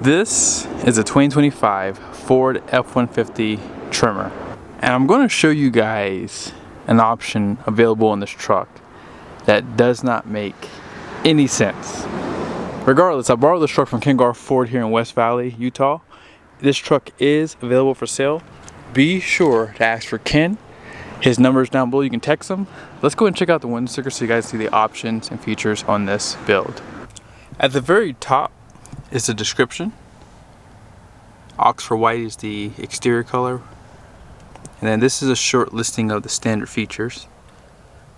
This is a 2025 Ford F-150 Tremor, and I'm going to show you guys an option available in this truck that does not make any sense. Regardless, I borrowed this truck from Camco Ford here in West Valley, Utah. This truck is available for sale. Be sure to ask for Ken. His number is down below. You can text him. Let's go and check out the window sticker so you guys see the options and features on this build. At the very top is the description. Oxford white is the exterior color. And then this is a short listing of the standard features.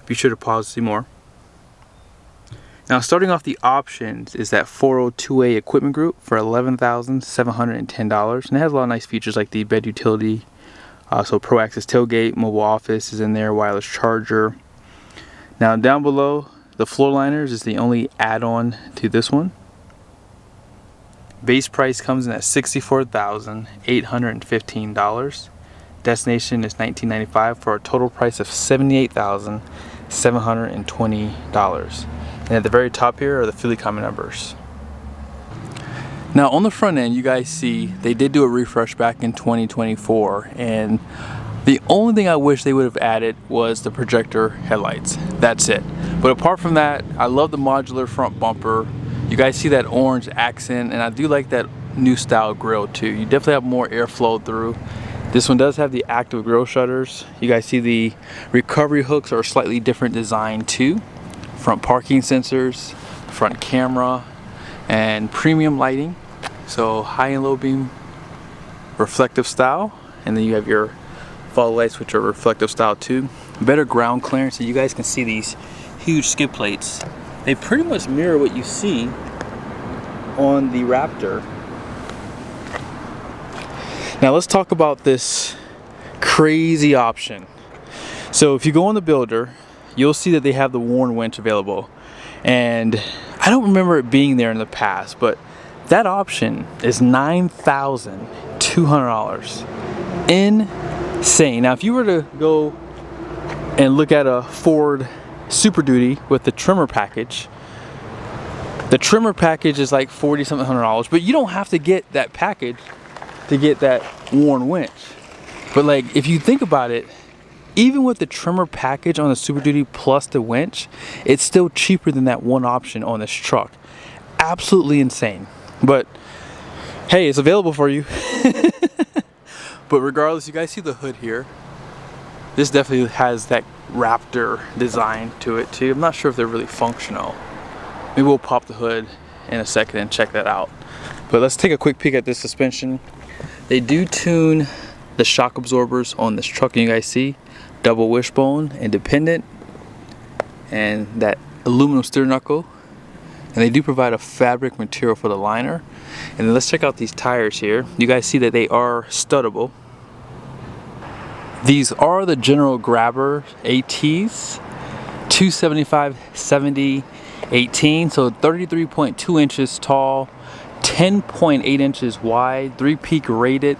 Be sure to pause to see more. Now, starting off the options is that 402A equipment group for $11,710. And it has a lot of nice features like the bed utility. So Pro Access tailgate, mobile office is in there, wireless charger. Now down below, the floor liners is the only add-on to this one. Base price comes in at $64,815. Destination is $1995 for a total price of $78,720. And at the very top here are the fully common numbers. Now on the front end, you guys see they did do a refresh back in 2024, and the only thing I wish they would have added was the projector headlights. That's it. But apart from that, I love the modular front bumper. You guys see that orange accent, and I do like that new style grille too. You definitely have more airflow through. This one does have the active grille shutters. You guys see the recovery hooks are a slightly different design too. Front parking sensors, front camera, and premium lighting. So high and low beam reflective style, and then you have your fog lights which are reflective style too. Better ground clearance, so you guys can see these huge skid plates. They pretty much mirror what you see on the Raptor. Now let's talk about this crazy option. So if you go on the builder, you'll see that they have the worn winch available, and I don't remember it being there in the past, but that option is $9,200. Insane. Now if you were to go and look at a Ford Super Duty with the Tremor package, the Tremor package is like $40-something hundred, but you don't have to get that package to get that worn winch. But like, if you think about it, even with the Tremor package on the Super Duty plus the winch, it's still cheaper than that one option on this truck. Absolutely insane. But hey, it's available for you. But regardless, you guys see the hood here. This definitely has that Raptor design to it too. I'm not sure if they're really functional. Maybe we'll pop the hood in a second and check that out. But let's take a quick peek at this suspension. They do tune the shock absorbers on this truck, and you guys see double wishbone, independent, and that aluminum steer knuckle. And they do provide a fabric material for the liner. And then let's check out these tires here. You guys see that they are studdable. These are the General Grabber ATs, 275/70/18, so 33.2 inches tall, 10.8 inches wide, 3-peak rated.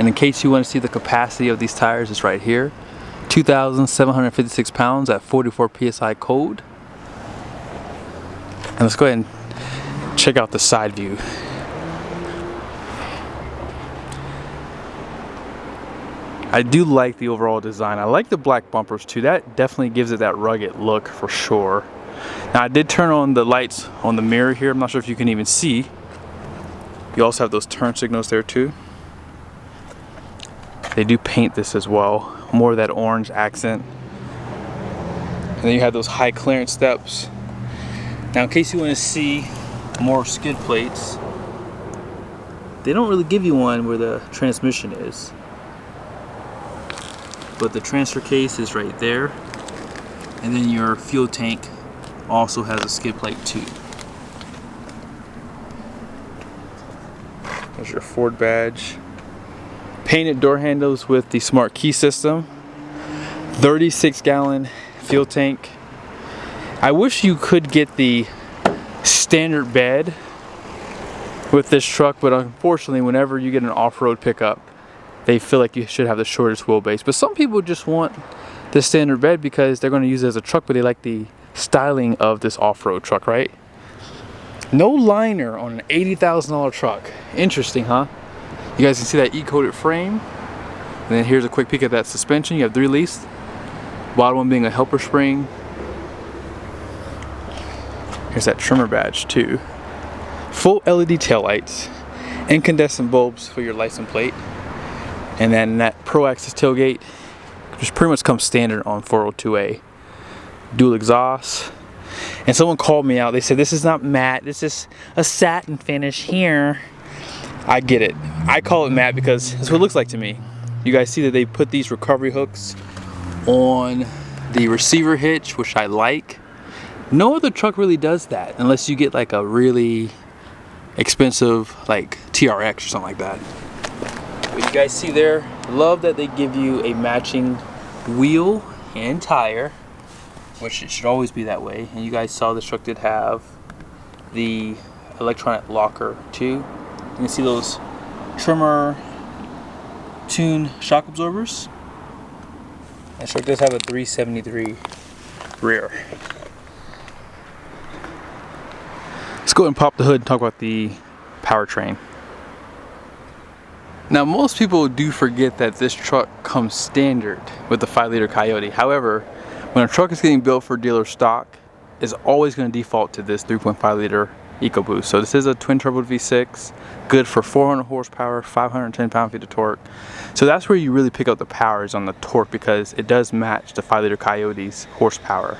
And in case you want to see the capacity of these tires, it's right here. 2,756 pounds at 44 PSI cold. And let's go ahead and check out the side view. I do like the overall design. I like the black bumpers too. That definitely gives it that rugged look for sure. Now I did turn on the lights on the mirror here. I'm not sure if you can even see. You also have those turn signals there too. They do paint this as well. More of that orange accent. And then you have those high clearance steps. Now in case you want to see more skid plates, they don't really give you one where the transmission is. But the transfer case is right there. And then your fuel tank also has a skid plate too. There's your Ford badge. Painted door handles with the smart key system. 36-gallon fuel tank. I wish you could get the standard bed with this truck, but unfortunately whenever you get an off-road pickup, they feel like you should have the shortest wheelbase. But some people just want the standard bed because they're going to use it as a truck, but they like the styling of this off-road truck, right? No liner on an $80,000 truck. Interesting, huh? You guys can see that E-coated frame. And then here's a quick peek at that suspension. You have 3 release. Bottom one being a helper spring. Here's that trimmer badge too. Full LED taillights. Incandescent bulbs for your license plate. And then that Pro Access tailgate, which pretty much comes standard on 402A. Dual exhaust. And someone called me out. They said, this is not matte, this is a satin finish here. I get it. I call it matte because that's what it looks like to me. You guys see that they put these recovery hooks on the receiver hitch, which I like. No other truck really does that unless you get like a really expensive like TRX or something like that. But you guys see there, love that they give you a matching wheel and tire, which it should always be that way. And you guys saw this truck did have the electronic locker too. You can see those TREMOR tune shock absorbers. This truck does have a 373 rear. Let's go ahead and pop the hood and talk about the powertrain. Now most people do forget that this truck comes standard with the 5-liter Coyote. However, when a truck is getting built for dealer stock, it's always going to default to this 3.5 liter EcoBoost. So this is a twin turbo V6, good for 400 horsepower, 510 pound-feet of torque. So that's where you really pick up the powers on the torque, because it does match the 5-liter Coyote's horsepower.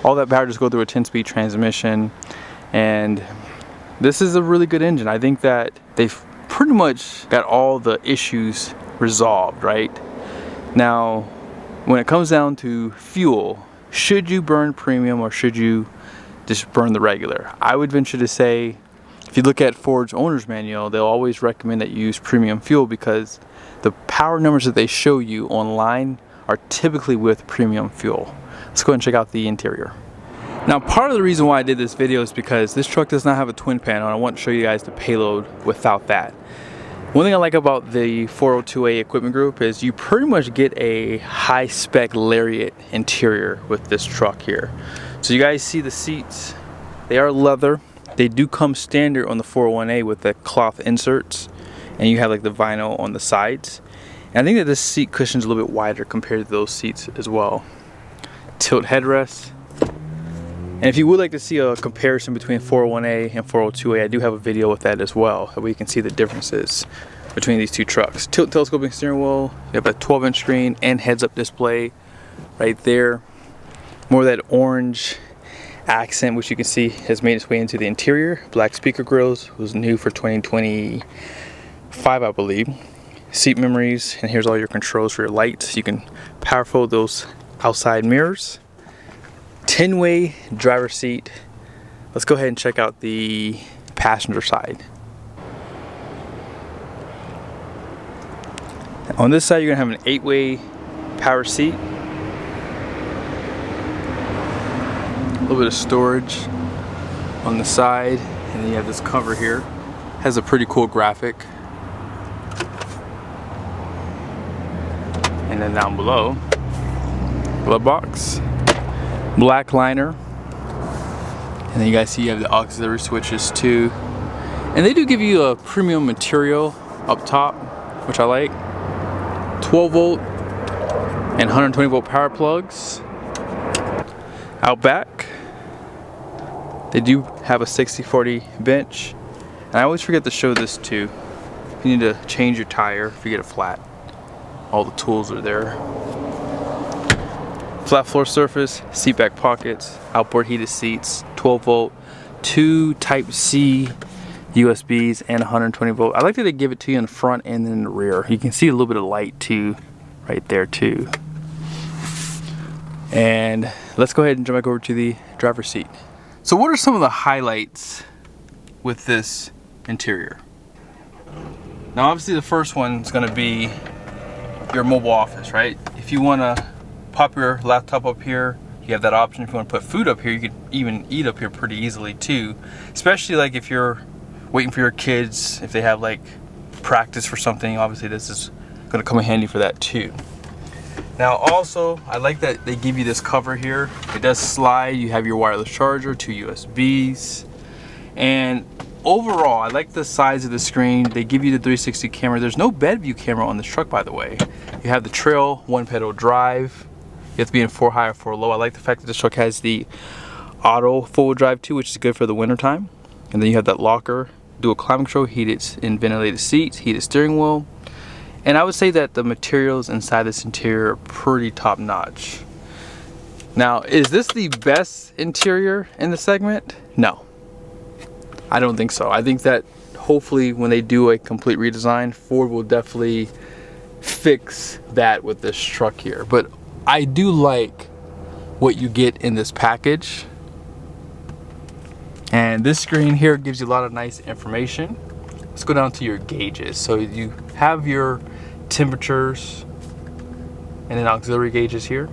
All that power just goes through a 10-speed transmission, and this is a really good engine. I think that they've pretty much got all the issues resolved, right? Now, when it comes down to fuel, should you burn premium or should you just burn the regular? I would venture to say, if you look at Ford's owner's manual, they'll always recommend that you use premium fuel because the power numbers that they show you online are typically with premium fuel. Let's go ahead and check out the interior. Now, part of the reason why I did this video is because this truck does not have a twin panel, and I want to show you guys the Payload without that. One thing I like about the 402A equipment group is you pretty much get a high-spec Lariat interior with this truck here. So you guys see the seats, they are leather. They do come standard on the 401A with the cloth inserts, and you have like the vinyl on the sides. And I think that this seat cushion is a little bit wider compared to those seats as well. Tilt headrest. And if you would like to see a comparison between 401A and 402A, I do have a video with that as well, where you can see the differences between these two trucks. Tilt telescoping steering wheel, you have a 12-inch screen and heads-up display right there. More of that orange accent, which you can see has made its way into the interior. Black speaker grills, was new for 2025, I believe. Seat memories, and here's all your controls for your lights. You can power fold those outside mirrors. 10-way driver's seat. Let's go ahead and check out the passenger side. On this side, you're gonna have an 8-way power seat. A little bit of storage on the side, and then you have this cover here. Has a pretty cool graphic. And then down below, glove box. Black liner, and then you guys see you have the auxiliary switches too, and they do give you a premium material up top, which I like. 12 volt and 120 volt power plugs. Out back, they do have a 60/40 bench, and I always forget to show this too. If you need to change your tire, if you get a flat, all the tools are there. Flat floor surface, seat back pockets, outboard heated seats, 12 volt, 2 Type-C USBs, and 120 volt. I like that they give it to you in the front and then in the rear. You can see a little bit of light too, right there too. And let's go ahead and jump back over to the driver's seat. So what are some of the highlights with this interior? Now obviously the first one is going to be your mobile office, right? If you want to pop your laptop up here, you have that option. If you want to put food up here, you could even eat up here pretty easily too, especially like if you're waiting for your kids, if they have like practice for something. Obviously this is going to come in handy for that too. Now also, I like that they give you this cover here. It does slide. You have your wireless charger, 2 USBs, And overall, I like the size of the screen. They give you the 360 camera. There's no bed view camera on this truck, by the way. You have the trail, one pedal drive. You have to be in 4 high or 4 low. I like the fact that this truck has the auto four-wheel drive too, which is good for the winter time. And then you have that locker, dual climate control, heated and ventilated seats, heated steering wheel. And I would say that the materials inside this interior are pretty top notch. Now, is this the best interior in the segment? No, I don't think so. I think that hopefully when they do a complete redesign, Ford will definitely fix that with this truck here. But I do like what you get in this package. And this screen here gives you a lot of nice information. Let's go down to your gauges. So you have your temperatures and then auxiliary gauges here.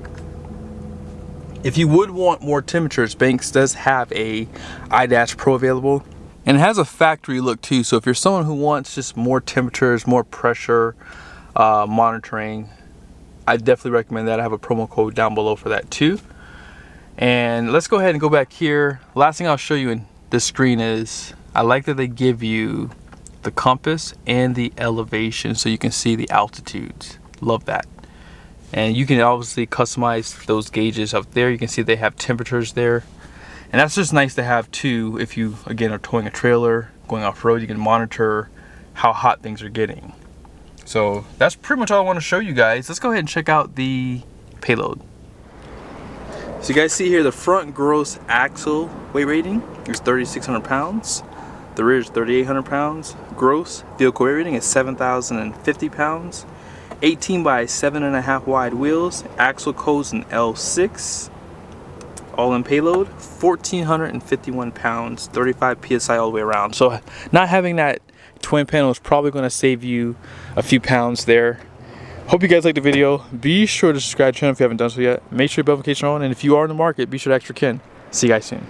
If you would want more temperatures, Banks does have a iDash Pro available. And it has a factory look too. So if you're someone who wants just more temperatures, more pressure monitoring, I definitely recommend that. I have a promo code down below for that too. And let's go ahead and go back here. Last thing I'll show you in this screen is I like that they give you the compass and the elevation so you can see the altitudes. Love that. And you can obviously customize those gauges up there. You can see they have temperatures there. And that's just nice to have too if you, again, are towing a trailer, going off-road, you can monitor how hot things are getting. So that's pretty much all I want to show you guys. Let's go ahead and check out the Payload. So you guys see here the front gross axle weight rating is 3,600 pounds. The rear is 3,800 pounds. Gross vehicle weight rating is 7,050 pounds. 18 by 7.5 wide wheels. Axle codes in L6. All in payload, 1,451 pounds, 35 PSI all the way around. So not having that twin panel is probably going to save you a few pounds there. Hope you guys liked the video. Be sure to subscribe to the channel if you haven't done so yet. Make sure your bell notification on, and if you are in the market, be sure to ask your kin. See you guys soon.